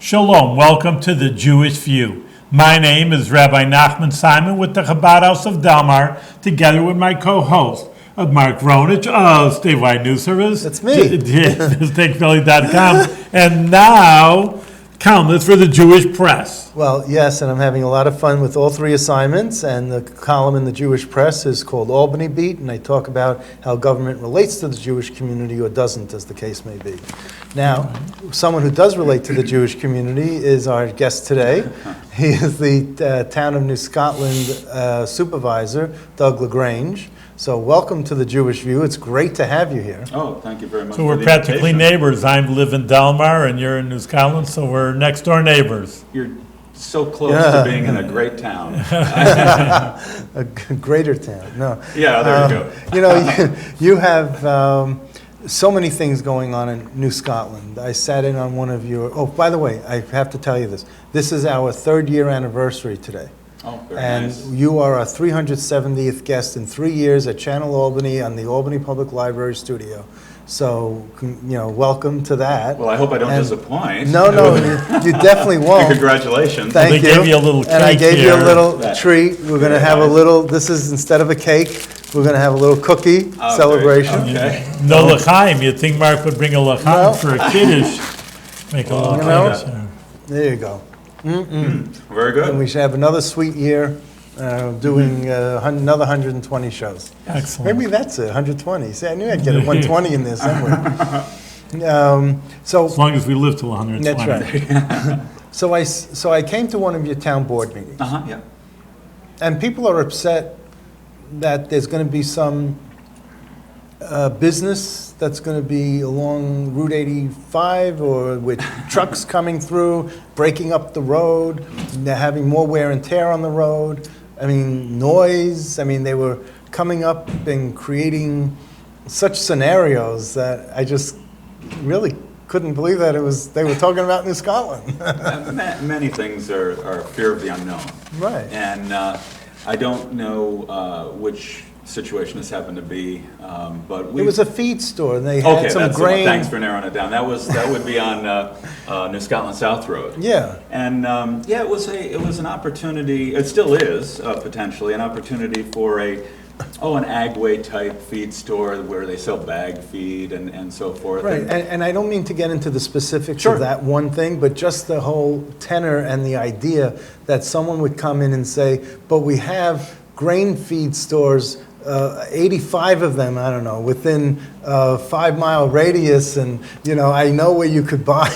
Shalom, welcome to the Jewish View. My name is Rabbi Nachman Simon with the Chabad House of Delmar, together with my co-host, Mark Ronich of Statewide News Service. That's me. TakePhilly.com. And now, columnist for the Jewish Press. Well, yes, and I'm having a lot of fun with all three assignments, and the column in the Jewish Press is called Albany Beat, and I talk about how government relates to the Jewish community or doesn't, as the case may be. Now, someone who does relate to the Jewish community is our guest today. He is the town of New Scotland supervisor, Doug LaGrange. So welcome to the Jewish View. It's great to have you here. Oh, thank you very much. So we're practically neighbors. I live in Delmar and you're in New Scotland, so we're next door neighbors. You're so close to being in a great town. A greater town. No. Yeah, there you go. You have so many things going on in New Scotland. I sat in on one of your, oh, by the way, I have to tell you this. This is our 3rd year anniversary today. Oh, very nice. And you are our 370th guest in 3 years at Channel Albany on the Albany Public Library studio. So, welcome to that. Well, I hope I don't disappoint. No, you definitely won't. Congratulations. Thank you. They gave you a little treat. And I gave you a little That- treat. We're going to have a little, this is instead of a cake, we're going to have a little cookie celebration. Okay. No l'chaim. You'd think Mark would bring a l'chaim No. for a kiddush. Make a little kiddush. There you go. Very good. And we should have another sweet year doing another 120 shows. Excellent. Maybe that's it, 120. See, I knew I'd get a 120 in there somewhere. As long as we live till 120. That's right. So I came to one of your town board meetings, Yeah. and people are upset that there's going to be some business that's going to be along Route 85 or with trucks coming through, breaking up the road, having more wear and tear on the road. I mean, noise. I mean, they were coming up and creating such scenarios that I just really couldn't believe that they were talking about New Scotland. Many things are fear of the unknown. Right. And I don't know which situation this happened to be, but It was a feed store, and they had some that's the grain. one. Thanks for narrowing it down. That would be on New Scotland South Road. Yeah. And it was an opportunity. It still is potentially an opportunity for an Agway type feed store where they sell bag feed and so forth. Right, and I don't mean to get into the specifics Sure. of that one thing, but just the whole tenor and the idea that someone would come in and say, but we have grain feed stores, 85 of them, I don't know, within a 5-mile radius, and I know where you could buy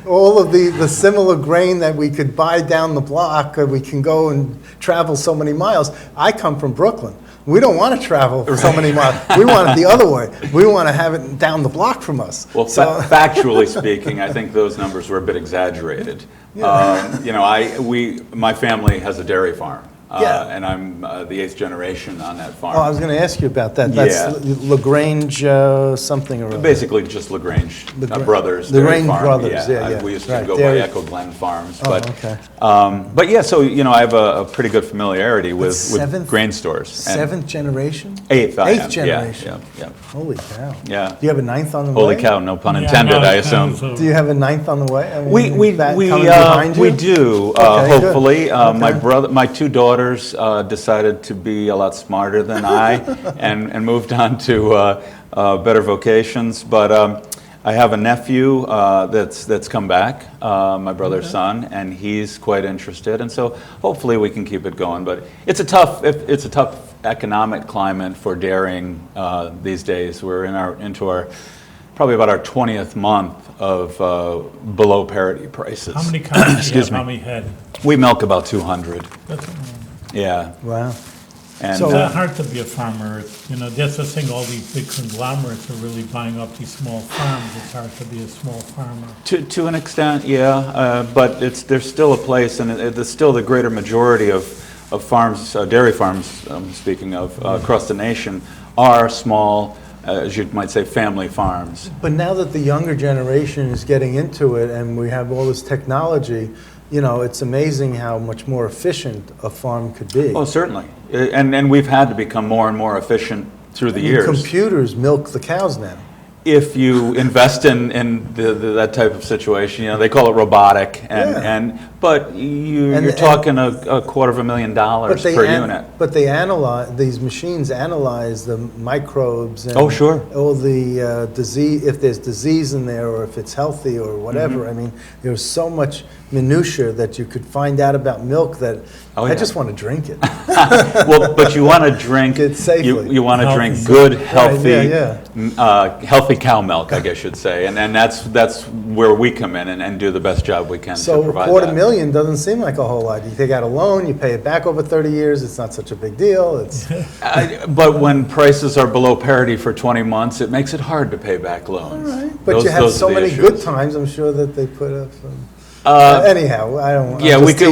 all of the similar grain that we could buy down the block, or we can go and travel so many miles. I come from Brooklyn. We don't want to travel so many miles. We want it the other way. We want to have it down the block from us. Well, factually speaking, I think those numbers were a bit exaggerated. My family has a dairy farm. And I'm the 8th generation on that farm. Oh, I was going to ask you about that. That's LaGrange something or other. Basically, just LaGrange Brothers. LaGrange Dairy farm. Brothers, yeah. We used to go by Echo Glen Farms. Okay. But yeah, so I have a pretty good familiarity with grain stores. 7th generation? 8th, I am. 8th generation. Yeah. Holy cow. Yeah. Do you have a 9th on the way? Holy cow, no pun intended, I assume. Do you have a 9th on the way? I mean, We do. Okay, hopefully, my 2 daughters decided to be a lot smarter than I and moved on to better vocations. But I have a nephew that's come back, my brother's son, and he's quite interested. And so hopefully we can keep it going. But it's a tough economic climate for dairying these days. We're into our probably about our 20th month of below parity prices. How many cows do you have? How many head? We milk about 200. Yeah. Wow. And so it's hard to be a farmer. That's the thing. All these big conglomerates are really buying up these small farms. It's hard to be a small farmer. To an extent, yeah. But there's still a place, and there's still the greater majority of farms, dairy farms, speaking of, across the nation, are small, as you might say, family farms. But now that the younger generation is getting into it, and we have all this technology, it's amazing how much more efficient a farm could be. Oh, certainly. And we've had to become more and more efficient through the years. Computers milk the cows now. if you invest in that type of situation, you know, they call it robotic, but you're talking a $250,000 per unit. But they analyze, these machines analyze the microbes and Oh, sure. all the disease, if there's disease in there or if it's healthy or whatever. Mm-hmm. I mean, there's so much minutia that you could find out about milk that I just want to drink it. Well, but you want to drink it safely. You want to drink Healthy. good, healthy, Right, healthy cow milk, I guess you'd say, and that's where we come in and do the best job we can to So provide $250,000 doesn't seem like a whole lot. You take out a loan, you pay it back over 30 years. It's not such a big deal. It's But when prices are below parity for 20 months, it makes it hard to pay back loans. all right. But you have so many good times. I'm sure that they put up some. Anyhow, I don't. Yeah, we could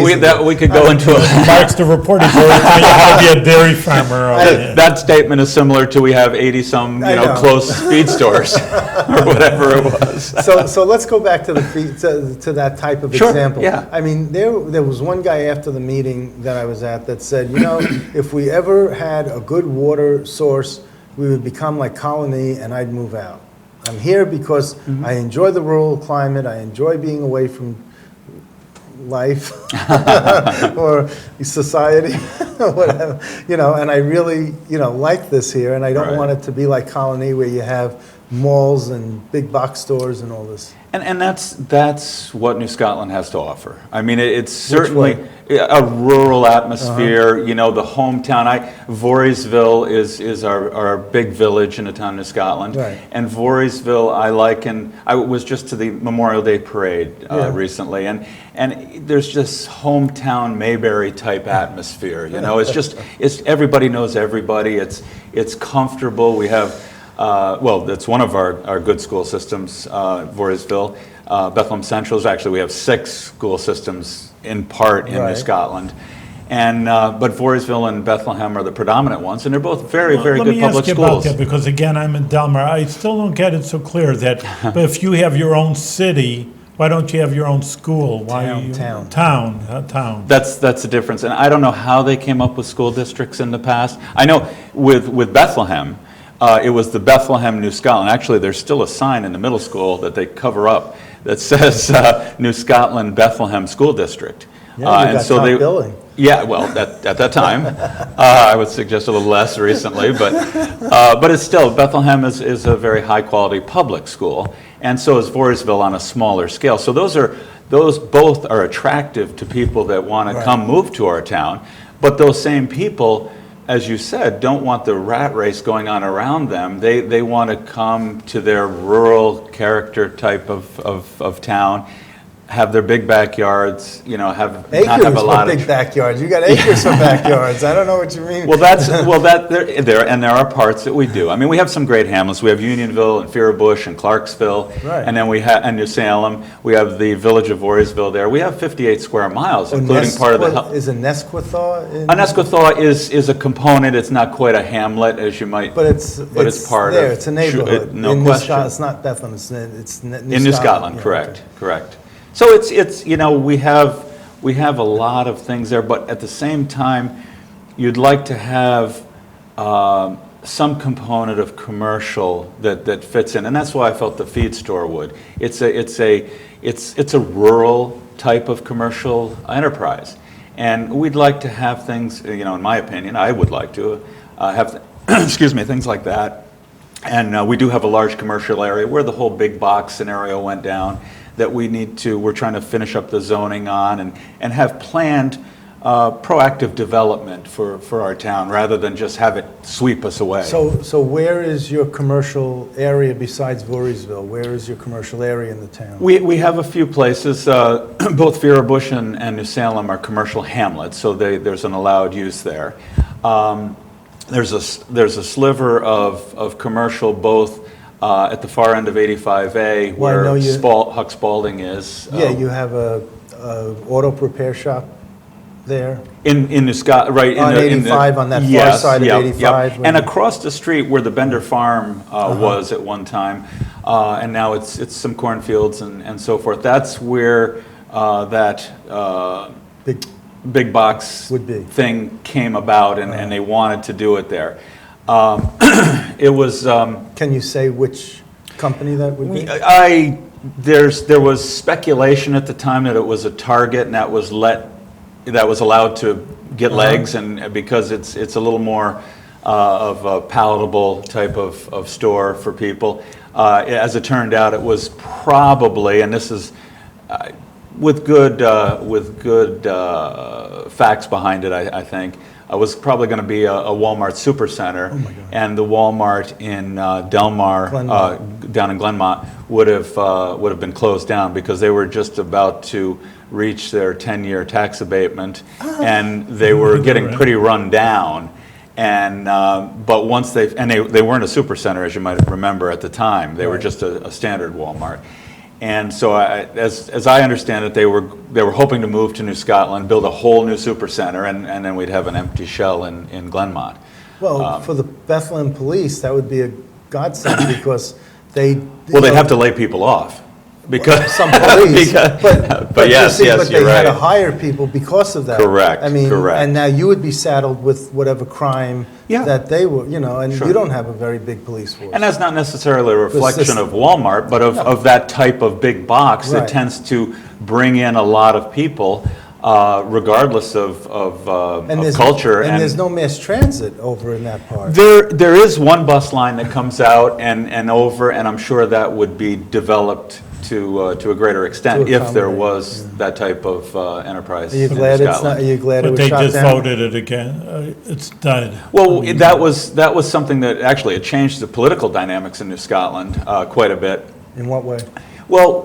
go into Mark's the report. He's already telling you how to be a dairy farmer. that statement is similar to we have 80-some, I know. close feed stores or whatever it was. So let's go back to to that type of Sure, example. yeah. I mean, there was one guy after the meeting that I was at that said, if we ever had a good water source, we would become like Colony and I'd move out. I'm here because I enjoy the rural climate. I enjoy being away from life or society or whatever, and I really, like this here, and I don't Right. want it to be like Colony where you have malls and big box stores and all this. And that's what New Scotland has to offer. I mean, it's certainly way? a rural atmosphere. The hometown. Voorheesville is our big village in the town of New Scotland. Right. And Voorheesville, I was just to the Memorial Day parade recently, and there's just hometown Mayberry type atmosphere. It's everybody knows everybody. It's comfortable. We have. That's one of our good school systems, Voorheesville. Bethlehem Central is actually, we have 6 school systems in part in New Right. Scotland. But Voorheesville and Bethlehem are the predominant ones, and they're both very, very good public Let me ask you about schools. that, because again, I'm in Delmar. I still don't get it so clear that, but if you have your own city, why don't you have your own school? Town. That's the difference, and I don't know how they came up with school districts in the past. I know with Bethlehem, it was the Bethlehem New Scotland. Actually, there's still a sign in the middle school that they cover up that says New Scotland Bethlehem School District. Yeah, you got top billing. Yeah, well, at that time, I would suggest a little less recently, but it's still, Bethlehem is a very high quality public school, and so is Voorheesville on a smaller scale. So those both are attractive to people that want to come move to our town, but those same people, as you said, don't want the rat race going on around them. They want to come to their rural character type of town, have their big backyards, not have a lot of big backyards. You got acres for backyards. I don't know what you mean. There are parts that we do. I mean, we have some great hamlets. We have Unionville and Feura Bush and Clarksville, Right. and then we have and New Salem. We have the village of Voorheesville there. We have 58 square miles, including part of the. Is a Nesquithaw? A Nesquithaw is a component. It's not quite a hamlet, as you might. But it's part there. of. It's a neighborhood. No in question. It's not Bethlehem. It's In New Scotland, yeah, correct, okay. correct. So it's we have a lot of things there, but at the same time, you'd like to have some component of commercial that fits in, and that's why I felt the feed store would. It's a rural type of commercial enterprise, and we'd like to have things. In my opinion, I would like to have things like that. And we do have a large commercial area where the whole big box scenario went down that we're trying to finish up the zoning on and have planned proactive development for our town rather than just have it sweep us away. So where is your commercial area besides Voorheesville? Where is your commercial area in the town? We have a few places. Both Feura Bush and New Salem are commercial hamlets, so there's an allowed use there. There's a sliver of commercial both at the far end of 85A where Huck Spalding is. Yeah, you have a auto repair shop there? In New Scotland, right. On 85, on that far side of 85. Yep. And across the street where the Bender Farm was at one time, and now it's some cornfields and so forth. That's where that big box thing came about, and they wanted to do it there. It was. Can you say which company that would be? There was speculation at the time that it was a Target, and that was allowed to get legs, and because it's a little more of a palatable type of store for people. As it turned out, it was probably, and this is with good facts behind it, I think. Was probably going to be a Walmart Supercenter, and the Walmart in Delmar, down in Glenmont, would have been closed down because they were just about to reach their 10-year tax abatement, and they were getting pretty run down. And but once they weren't a Supercenter, as you might remember at the time, they were just a standard Walmart. And so, as I understand it, they were hoping to move to New Scotland, build a whole new Supercenter, and then we'd have an empty shell in Glenmont. Well, for the Bethlehem police, that would be a godsend because they'd have to lay people off. Because some police, but yes, you're right. Had to hire people because of that. Correct. I mean, correct. And now you would be saddled with whatever crime that they were, and Sure. you don't have a very big police force. And that's not necessarily a reflection of Walmart, but of that type of big box that tends to bring in a lot of people, regardless of culture. And there's no mass transit over in that part. There is one bus line that comes out and over, and I'm sure that would be developed to a greater extent if there was that type of enterprise. Are you glad it's not? Are you glad it But was they shot just down? voted it again. It's died. Well, that was something that actually it changed the political dynamics in New Scotland quite a bit. In what way? Well,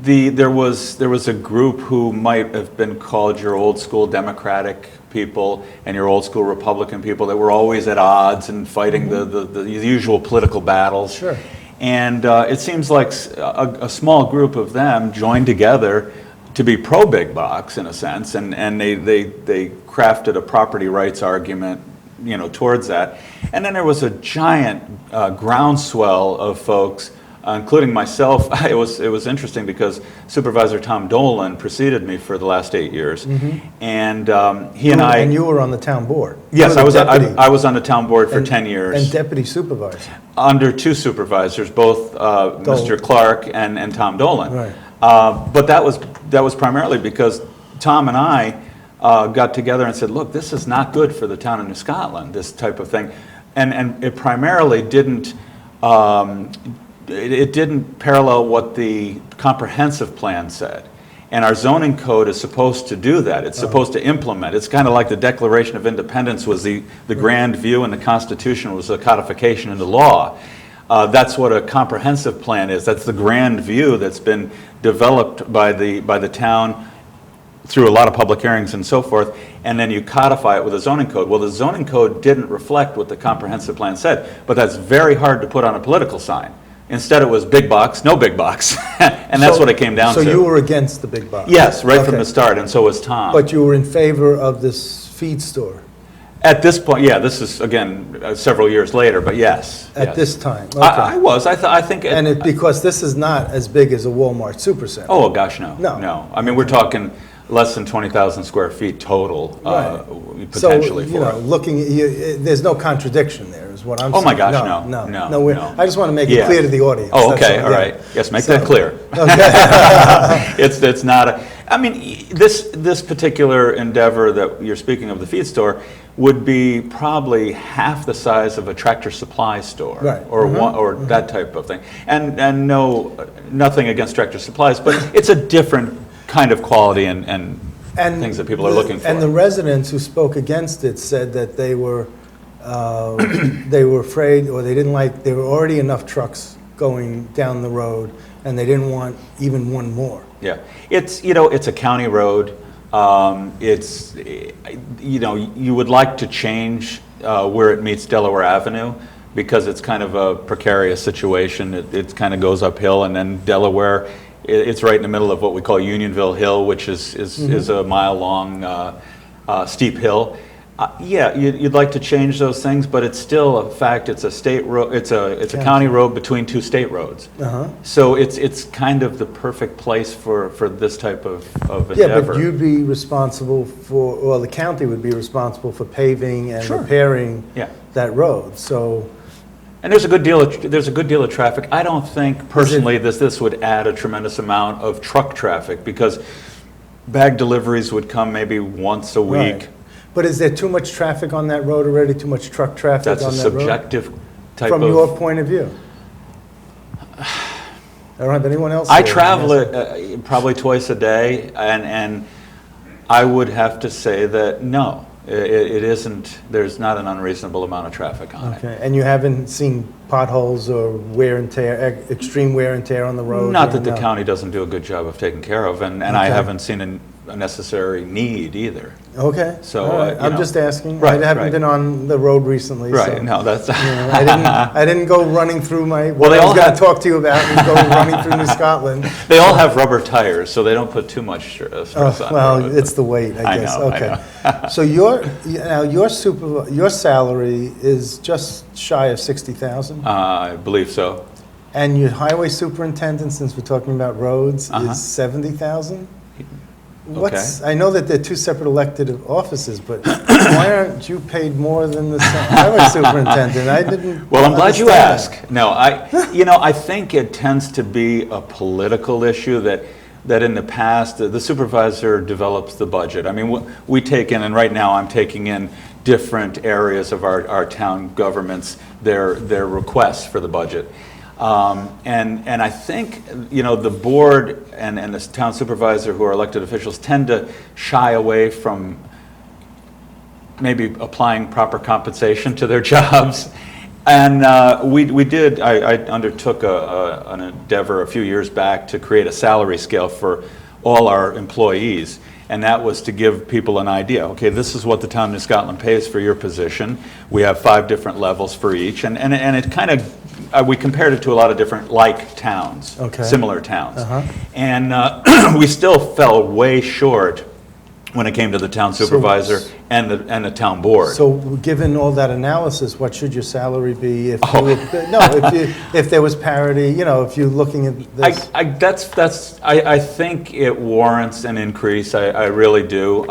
there was a group who might have been called your old school Democratic people and your old school Republican people that were always at odds and fighting the usual political battles. Sure. And it seems like a small group of them joined together to be pro-big box in a sense, and they crafted a property rights argument, towards that. And then there was a giant groundswell of folks, including myself. It was interesting because Supervisor Tom Dolan preceded me for the last 8 years, and he and I. And you were on the town board. Yes, I was on the town board for 10 years. And deputy supervisor. Under two supervisors, both Mr. Clark and Tom Dolan. Right. But that was primarily because Tom and I got together and said, look, this is not good for the town of New Scotland, this type of thing. And it primarily didn't, it didn't parallel what the comprehensive plan said. And our zoning code is supposed to do that. It's supposed to implement. It's kind of like the Declaration of Independence was the grand view, and the Constitution was a codification into law. That's what a comprehensive plan is. That's the grand view that's been developed by the town through a lot of public hearings and so forth, and then you codify it with a zoning code. Well, the zoning code didn't reflect what the comprehensive plan said, but that's very hard to put on a political sign. Instead, it was big box, no big box, and that's what it came down to. So you were against the big box? Yes, right from the start, and so was Tom. But you were in favor of this feed store? At this point, yeah, this is, again, several years later, but yes. At this time? Okay. I was. I think. Because this is not as big as a Walmart Supercenter. Oh, gosh, no. No. I mean, we're talking less than 20,000 square feet total, potentially so, for it. looking at you, there's no contradiction there, is what I'm saying. Oh, my gosh, no. I just want to make it clear to the audience. Oh, That's okay, all right. Yes, make that clear. Okay. It's not a, I mean, this particular endeavor that you're speaking of, the feed store, would be probably half the size of a Tractor Supply store, right. or that type of thing. And nothing against Tractor Supplies, but it's a different kind of quality and things that people are looking for. And the residents who spoke against it said that they were afraid, or they didn't like, there were already enough trucks going down the road, and they didn't want even one more. Yeah, it's a county road. You would like to change where it meets Delaware Avenue, because it's kind of a precarious situation. It kind of goes uphill, and then Delaware, it's right in the middle of what we call Unionville Hill, which is a mile-long steep hill. You'd like to change those things, but it's still a fact. It's a state road. It's a county road between two state roads. So it's kind of the perfect place for this type of endeavor. Yeah, but you'd be responsible for, well, the county would be responsible for paving and repairing that road. So And there's a good deal of traffic. I don't think personally this would add a tremendous amount of truck traffic, because bag deliveries would come maybe once a week. Right. But is there too much traffic on that road already, too much truck traffic on that road? That's a subjective type From of... your point of view? I don't have anyone else I here. travel it probably twice a day, and I would have to say that no, it isn't, there's not an unreasonable amount of traffic on it. Okay, and you haven't seen potholes or wear and tear, extreme wear and tear on the road? Not that the county doesn't do a good job of taking care of, and I haven't seen a necessary need either. Okay, So, all right. you I'm know. just asking. Right, I haven't right. been on the road recently. Right, So, no, that's... you know, I didn't go running through what they I was all going have- to talk to you about and go running through New Scotland. They all have rubber tires, so they don't put too much stress on the Well, road. it's the weight, I I guess. know, I Okay. So your salary is just shy of 60,000, I believe so. and your highway superintendent, since we're talking about roads, Uh-huh. is 70,000. I know that they're two separate elected offices, but why aren't you paid more than the highway superintendent? I didn't. Well, I'm glad you understand asked. No, I think it tends to be a political issue that in the past, the supervisor develops the budget. I mean, we take in, and right now I'm taking in different areas of our town governments, their requests for the budget. And I think, the board and the town supervisor, who are elected officials, tend to shy away from maybe applying proper compensation to their jobs. And I undertook an endeavor a few years back to create a salary scale for all our employees. And that was to give people an idea. Okay, this is what the town of New Scotland pays for your position. We have 5 different levels for each. And it kind of, we compared it to a lot of different towns, similar towns. And we still fell way short when it came to the town supervisor and the town board. So, given all that analysis, what should your salary be if if there was parity? If you're looking at this. I think it warrants an increase. I really do.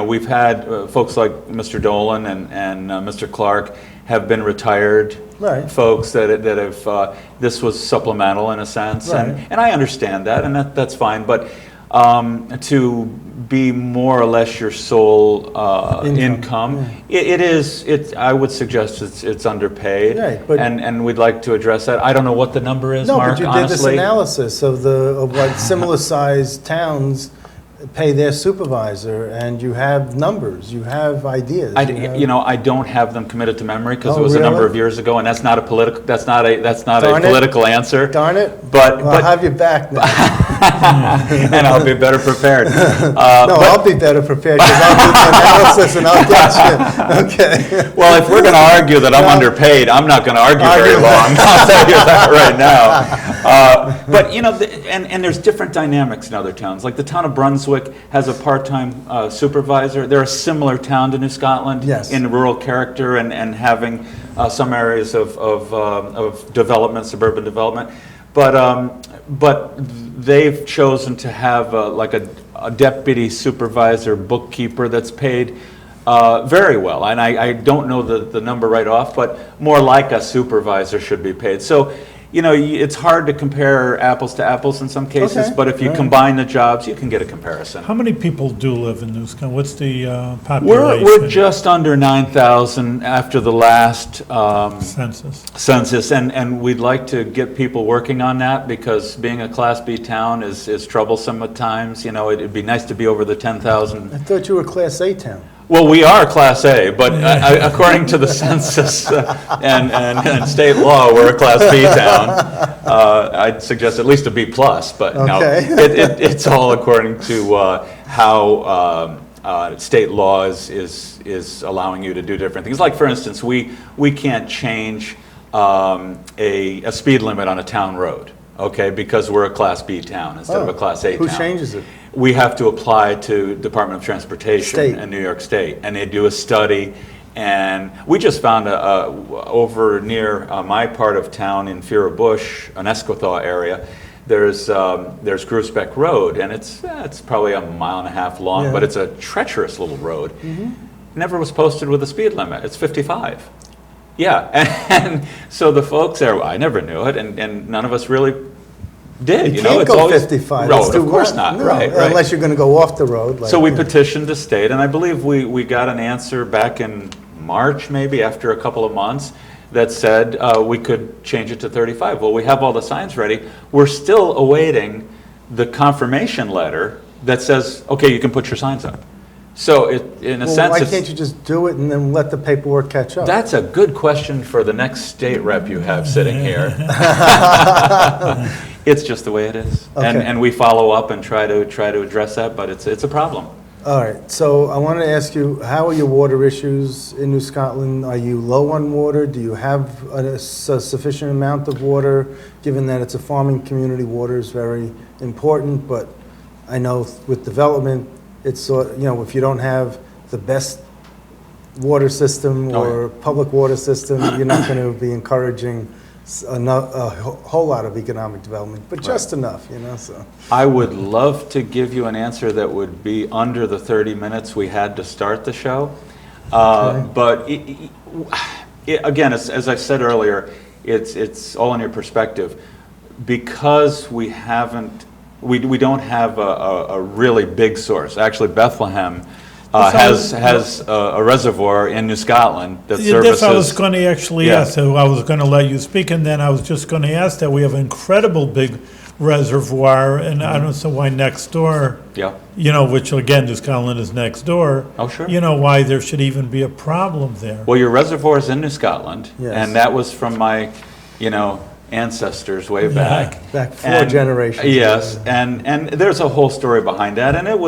We've had folks like Mr. Dolan and Mr. Clark have been retired. Right. Folks that have this was supplemental in a sense, Right. and I understand that, and that's fine. But to be more or less your sole income, it is. I would suggest it's underpaid, Right, but- and we'd like to address that. I don't know what the number is, No, Mark. but you honestly. did this analysis of what similar-sized towns pay their supervisor, and you have numbers, you have ideas. I you have- don't have them committed to memory because Oh, it was a number really? of years ago, and that's not a political. That's not a Darn it. political answer. Darn it! But I'll have you back now. and I'll be better prepared. No, I'll be better prepared because I'll do the analysis and I'll get you. Okay. Well, if we're going to argue that I'm underpaid, I'm not going to argue very long. I'll tell you that right now. But and there's different dynamics in other towns. Like the town of Brunswick has a part-time supervisor. They're a similar town to New Scotland in rural character and having some areas of development, suburban development. But they've chosen to have a deputy supervisor bookkeeper that's paid very well. And I don't know the number right off, but more like a supervisor should be paid. So, it's hard to compare apples to apples in some cases, Okay. but if you combine the jobs, you can get a comparison. How many people do live in New Scotland? What's the population? We're just under 9,000 after the last census, and we'd like to get people working on that because being a Class B town is troublesome at times. It'd be nice to be over the 10,000. I thought you were Class A town. Well, we are Class A, but according to the census and state law, we're a Class B town. I'd suggest at least a B plus, but no, it's all according to how state law is allowing you to do different things. Like, for instance, we can't change a speed limit on a town road, okay, because we're a Class B town instead of a Class A town. Who changes it? We have to apply to Department of Transportation in New York State, and they do a study. And we just found over near my part of town in Feura Bush, an Esquithaw area, there's Groesbeck Road, and it's probably a mile and a half long, but it's a treacherous little road. Never was posted with a speed limit. It's 55. Yeah, and so the folks there, well, I never knew it, and none of us really did. You know, can't it's go always 55. road, It's too of course wide. not. No, Right. Unless you're going to go off the road. Like, So we you know. petitioned the state, and I believe we got an answer back in March, maybe after a couple of months, that said we could change it to 35. Well, we have all the signs ready. We're still awaiting the confirmation letter that says, okay, you can put your signs up. So in a Well, sense, why it's, can't you just do it and then let the paperwork catch up? that's a good question for the next state rep you have sitting here. It's just the way it is, Okay. and we follow up and try to address that, but it's a problem. All right, so I wanted to ask you, how are your water issues in New Scotland? Are you low on water? Do you have a sufficient amount of water? Given that it's a farming community, water is very important, but I know with development, it's, if you don't have the best water system Oh, or public water system, you're not going to be encouraging a whole lot of economic development, but just enough, so. I would love to give you an answer that would be under the 30 minutes we had to start the show. But again, as I said earlier, it's all in your perspective. Because we don't have a really big source. Actually, Bethlehem has a reservoir in New Scotland that services. That's I was going to actually Yeah. ask. So I was going to let you speak, and then I was just going to ask that we have an incredible big reservoir, and I don't know why next door, Yeah. which again, New Scotland is next door. Oh, sure. Why there should even be a problem there. Well, your reservoir is in New Scotland, Yes. and that was from my, ancestors way back. Back 4 generations. Yes, and there's a whole story behind that, and it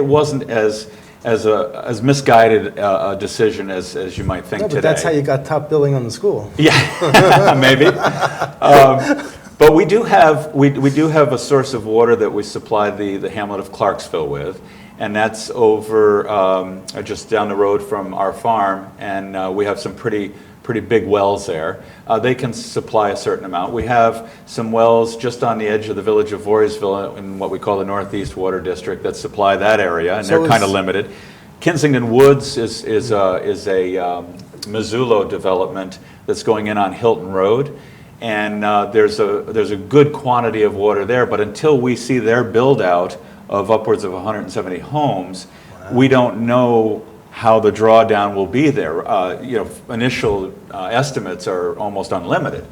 wasn't as misguided a decision as you might think No, today. but that's how you got top billing on the school. Yeah, maybe. But we do have a source of water that we supply the hamlet of Clarksville with, and that's over just down the road from our farm, and we have some pretty big wells there. They can supply a certain amount. We have some wells just on the edge of the village of Voorheesville in what we call the Northeast Water District that supply that area, and So they're kind of is- limited. Kensington Woods is a Missoula development that's going in on Hilton Road, and there's a good quantity of water there. But until we see their build out of upwards of 170 homes, we don't know how the drawdown will be there. Initial estimates are almost unlimited,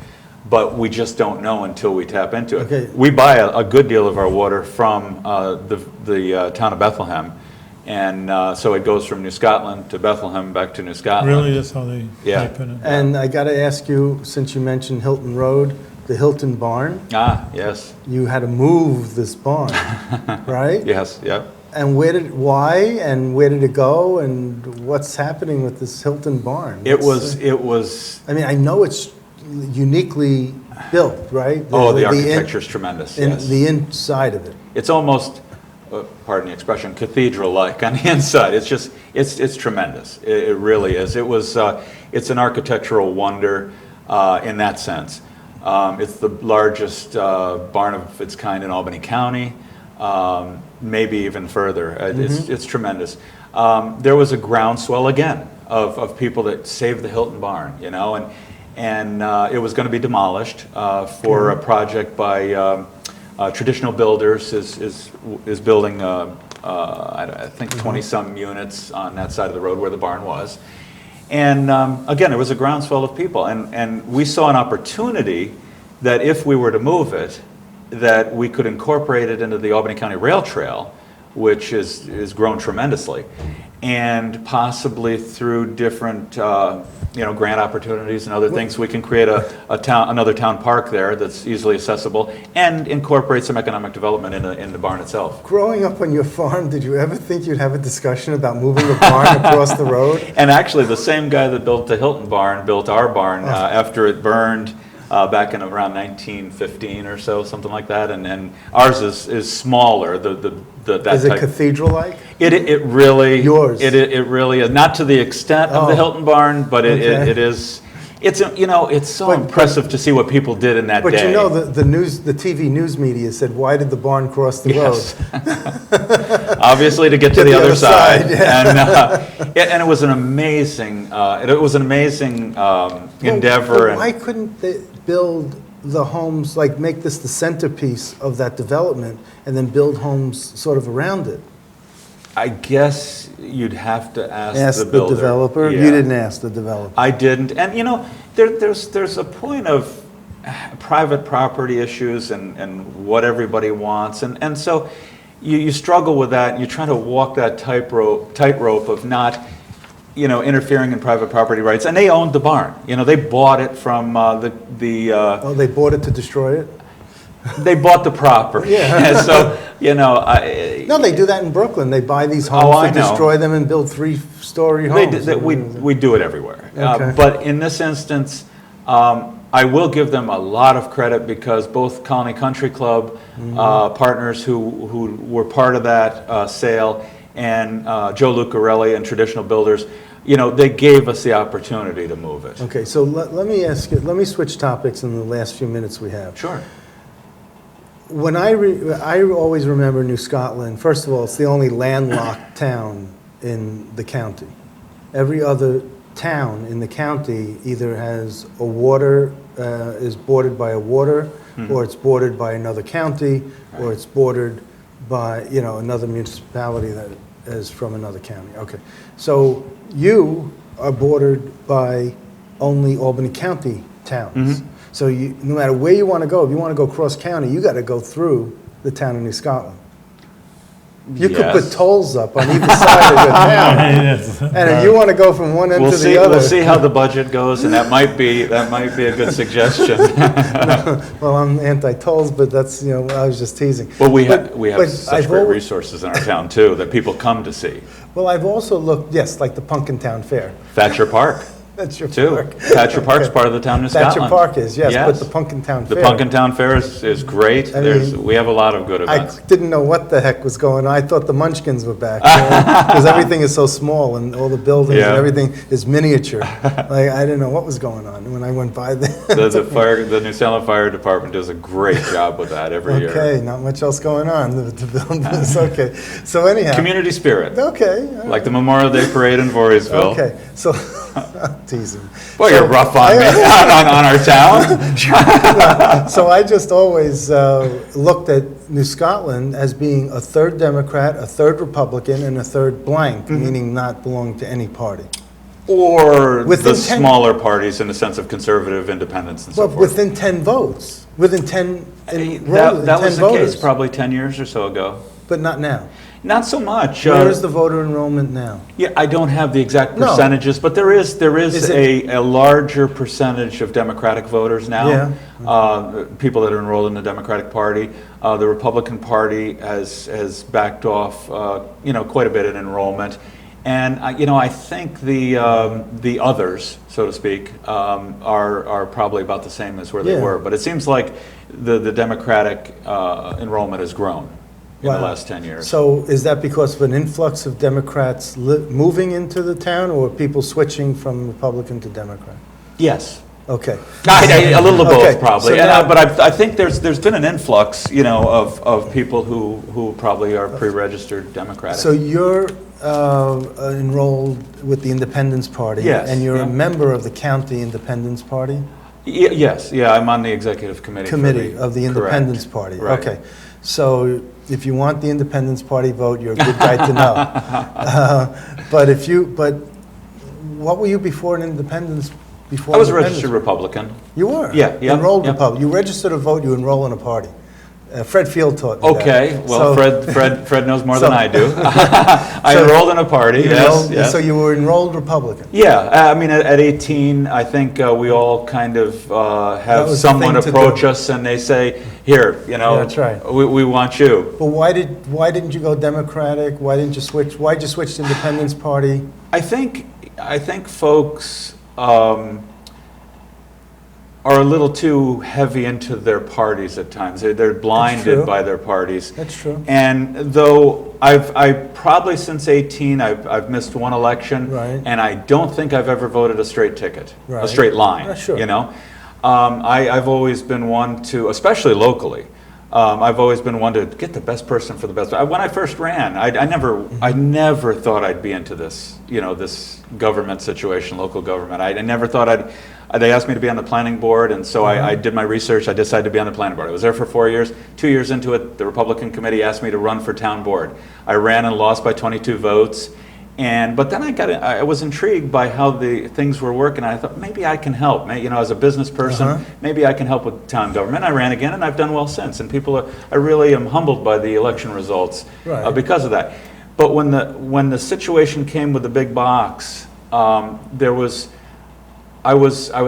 but we just don't know until we tap into it. Okay. We buy a good deal of our water from the town of Bethlehem, and so it goes from New Scotland to Bethlehem, back to New Scotland. Really, that's how they Yeah. type in it. And I got to ask you, since you mentioned Hilton Road, the Hilton barn, Ah, yes, you had to move this barn, right? yes, yeah. And why, and where did it go, and what's happening with this Hilton barn? It was. I mean, I know it's uniquely built, right? The architecture is tremendous. Yes. The inside of it. It's almost, pardon the expression, cathedral-like on the inside. It's tremendous. It really is. It's an architectural wonder in that sense. It's the largest barn of its kind in Albany County, maybe even further. It's tremendous. There was a groundswell again of people that saved the Hilton barn, and it was going to be demolished for a project by Traditional Builders is building, I think 20-some units on that side of the road where the barn was. And again, there was a groundswell of people, and we saw an opportunity that if we were to move it, that we could incorporate it into the Albany County Rail Trail, which is grown tremendously, and possibly through different grant opportunities and other things, we can create another town park there that's easily accessible and incorporate some economic development in the barn itself. Growing up on your farm, did you ever think you'd have a discussion about moving the barn across the road? And actually, the same guy that built the Hilton barn built our barn after it burned back in around 1915 or so, something like that. And ours is smaller. That Is it type. cathedral-like? It really Yours? It really is, not to the extent of the Oh. Hilton barn, but Okay. it is. It's, it's so But- impressive to see what people did in that But day. you know, the TV news media said, why did the barn cross the Yes. road? Obviously, to get to the other side, yeah. and it was an amazing, endeavor. But And why couldn't they build the homes, like make this the centerpiece of that development, and then build homes sort of around it? I guess you'd have to ask Ask the the builder. developer? Yeah. You didn't ask the developer. I didn't, and there's a point of private property issues and what everybody wants, and so you struggle with that, and you try to walk that tightrope of not, interfering in private property rights. And they owned the barn. They bought it from Oh, they bought it to destroy it? they bought the property. Yeah. And so No, they do that in Brooklyn. They buy these Oh, homes, I they know. destroy them and build 3-story They homes. did, we do it everywhere. Okay. But in this instance, I will give them a lot of credit because both Colony Country Club partners who were part of that sale and Joe Lucarelli and Traditional Builders, they gave us the opportunity to move it. Okay, so let me ask you, let me switch topics in the last few minutes we have. Sure. When I always remember New Scotland, first of all, it's the only landlocked town in the county. Every other town in the county either has a water, is bordered by a water, or it's bordered by another county, or it's bordered by, another municipality that is from another county. Okay, so you are bordered by only Albany County towns. So no matter where you want to go, if you want to go cross county, you got to go through the town of New Scotland. You could put Yes. tolls up on either side of your town. Yes. And if you want to go from one end We'll to see. the other. We'll see how the budget goes, and that might be a good suggestion. Well, I'm anti-tolls, but that's, I was just teasing. Well, we But- have but such I've great al- resources in our town too that people come to see. Well, I've also looked, yes, like the Pumpkin Town Fair. Thatcher Park. That's your Too. park. Thatcher Park's part of the town of Thatcher Scotland. Park is, yes, but the Pumpkin Town The Fair. Pumpkin Town Fair is great. I We have a lot of good I events. didn't know what the heck was going on. I thought the Munchkins were back. Because everything is so small and all the buildings and Yeah. everything is miniature. Like, I didn't know what was going on when I went by there. The New Salem Fire Department does a great job with that every year. Okay, not much else going on to build this. Okay, so anyhow. Community spirit, Okay. all like the Memorial Day Parade in Voorheesville. Okay, so, teasing. Boy, you're rough on me, on our town. So I just always looked at New Scotland as being a third Democrat, a third Republican, and a third blank, meaning not belonging to any party. Or Within the 10 smaller parties in the sense of conservative independence and so Well, forth. within 10 votes, within 10 That was the voters, case probably 10 years or so ago. but not now. Not so much. Where is the voter enrollment now? Yeah, I don't have the exact No. percentages, but there is Is it- a larger percentage of Democratic voters now. Yeah. People that are enrolled in the Democratic Party. The Republican Party has backed off, quite a bit in enrollment. And, I think the others, so to speak, are probably about the same as where they Yeah. were. But it seems like the Democratic enrollment has grown in the Wow. last 10 years. So is that because of an influx of Democrats moving into the town, or people switching from Republican to Democrat? Yes. Okay. A little of both, Okay, probably. so now- But I think there's been an influx, of people who probably are pre-registered Democratic. So you're enrolled with the Independence Party? Yes, And you're yeah. a member of the County Independence Party? Yes, I'm on the executive committee. for Committee of the correct. Independence Party? Right. Okay. So if you want the Independence Party vote, you're a good guy to know. But what were you before an Independence? Before I was a Independence? registered Republican. You were? Yeah, yeah, Enrolled yeah. Republican. You registered to vote, you enroll in a party. Fred Field taught me that. Okay, well, So- Fred knows more than so- I do. I So enrolled in a party, you yes, enrolled- yes. So you were enrolled Republican? Yeah, I mean, at 18, I think we all kind of That have was the someone thing to approach do. us and they say, here, That's right. we want you. But why didn't you go Democratic? Why'd you switch to Independence Party? I think folks are a little too heavy into their parties at times. They're true. blinded by their parties. That's true. And though I probably since 18, I've missed one election, Right. and I don't think I've ever voted a straight ticket, Right. a straight line, Sure. you know? I've always been one to, especially locally, I've always been one to get the best person for the best. When I first ran, I never thought I'd be into this, you know, this government situation, local government. I never thought they asked me to be on the planning board, and so I did my research. I decided to be on the planning board. I was there for 4 years. 2 years into it, the Republican committee asked me to run for town board. I ran and lost by 22 votes. But then I was intrigued by how the things were working. I thought maybe I can help. You know, as a business person, maybe I can help with town government. I ran again, and I've done well since. And I really am humbled by the election results because of that. But when the situation came with the big box, I was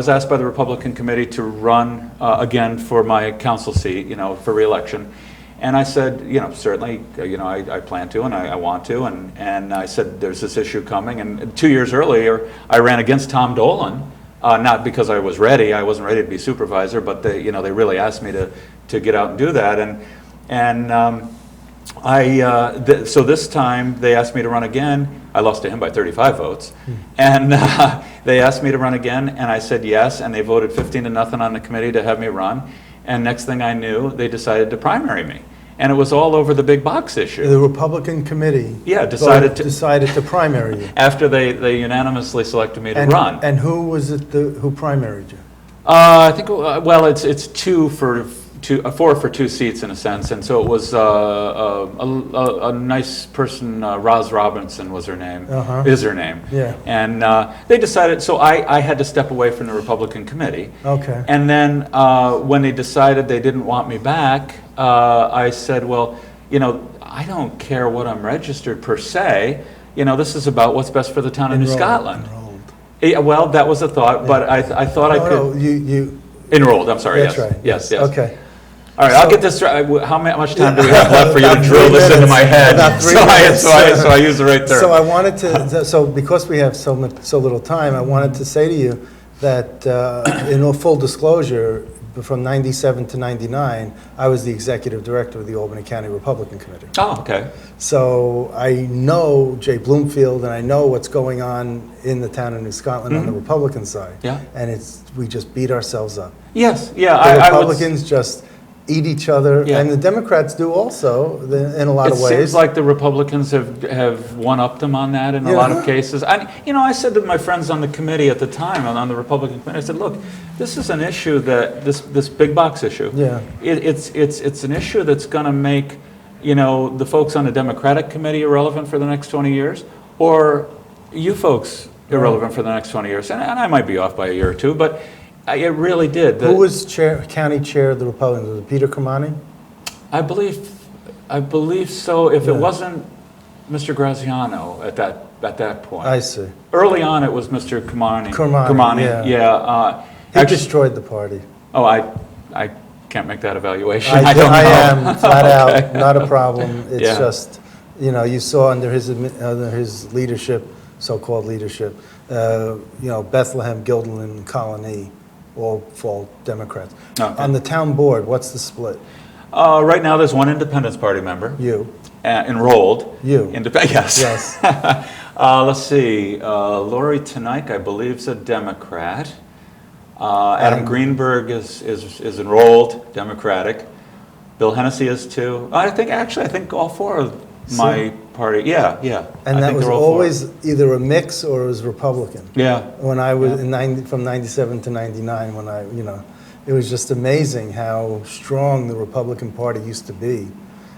asked by the Republican committee to run again for my council seat, you know, for re-election. And I said, you know, certainly, you know, I plan to, and I want to, and I said, there's this issue coming. And 2 years earlier, I ran against Tom Dolan, not because I was ready. I wasn't ready to be supervisor, but they really asked me to get out and do that. So this time they asked me to run again. I lost to him by 35 votes, and they asked me to run again, and I said yes, and they voted 15-0 on the committee to have me run. And next thing I knew, they decided to primary me. And it was all over the big box issue. The Republican committee decided to primary you. After they unanimously selected me to run. And who was it who primaried you? I think, well, it's 4 for 2 seats in a sense. And so it was a nice person, Roz Robinson was her name, is her name. Yeah. And they decided, so I had to step away from the Republican committee. Okay. And then when they decided they didn't want me back, I said, well, you know, I don't care what I'm registered per se. You know, this is about what's best for the town of New Scotland. Enrolled. Yeah, well, that was a thought, but I thought I could. No, you. Enrolled, I'm sorry, That's yes. right. Yes. Okay. All right, I'll get this straight. How much time do we have left for you to drill this into my head? About 3 So minutes. I use the right term. So I wanted to, so because we have so little time, I wanted to say to you that in all full disclosure, from 97 to 99, I was the executive director of the Albany County Republican Committee. Oh, okay. So I know Jay Bloomfield, and I know what's going on in the town of New Scotland on the Republican side. Yeah. And we just beat ourselves up. Yes, yeah. The Republicans just eat each other, and the Democrats do also in a lot of ways. It seems like the Republicans have one-upped them on that in a lot of cases. I said to my friends on the committee at the time, on the Republican committee, I said, look, this is an issue that, this big box issue, it's an issue that's going to make, you know, the folks on the Democratic committee irrelevant for the next 20 years, or you folks irrelevant for the next 20 years. And I might be off by a year or two, but it really did. Who was county chair of the Republicans? Was it Peter Kermani? I believe so. If it wasn't Mr. Graziano at that point. I see. Early on, it was Mr. Kermani. Kermani, yeah. He destroyed the party. Oh, I can't make that evaluation. I don't know. I am flat Okay. out, not a problem. It's Yeah. just, you know, you saw under his leadership, so-called leadership, you know, Bethlehem, Guilderland, and Colony all fall Democrats. Okay. On the town board, what's the split? Right now, there's one Independence Party member. You. Enrolled. You. Yes. Yes. Let's see. Lori Tonique, I believe, is a Democrat. Adam Greenberg is enrolled, Democratic. Bill Hennessy is too. I think all 4 of my party. Yeah. And that was always either a mix or it was Republican. Yeah. When I was from 97 to 99, it was just amazing how strong the Republican Party used to be.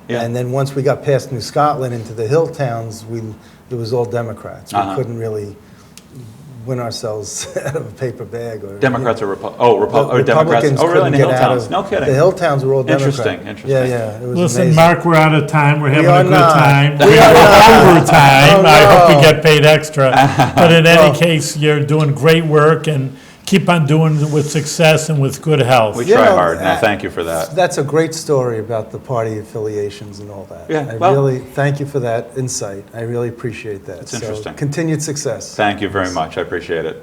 Yeah. And then once we got past New Scotland into the hill towns, it was all Democrats. We couldn't really win ourselves out of a paper bag. Or Democrats or Democrats? Republicans Oh, really? In the couldn't hill get out towns? of- No kidding. The hill towns were all Democrat. Interesting. Yeah. It was Listen, amazing. Mark, we're out of time. We're having are a good not. time. We We're are not. overtime. Oh, I hope no. you get paid extra. But in Well- any case, you're doing great work and keep on doing it with success and with good health. We You try know, hard, and I thank you for that. That's a great story about the party affiliations and all that. Yeah, I well- really thank you for that insight. I really appreciate that. It's interesting. Continued success. Thank you very much. I appreciate it.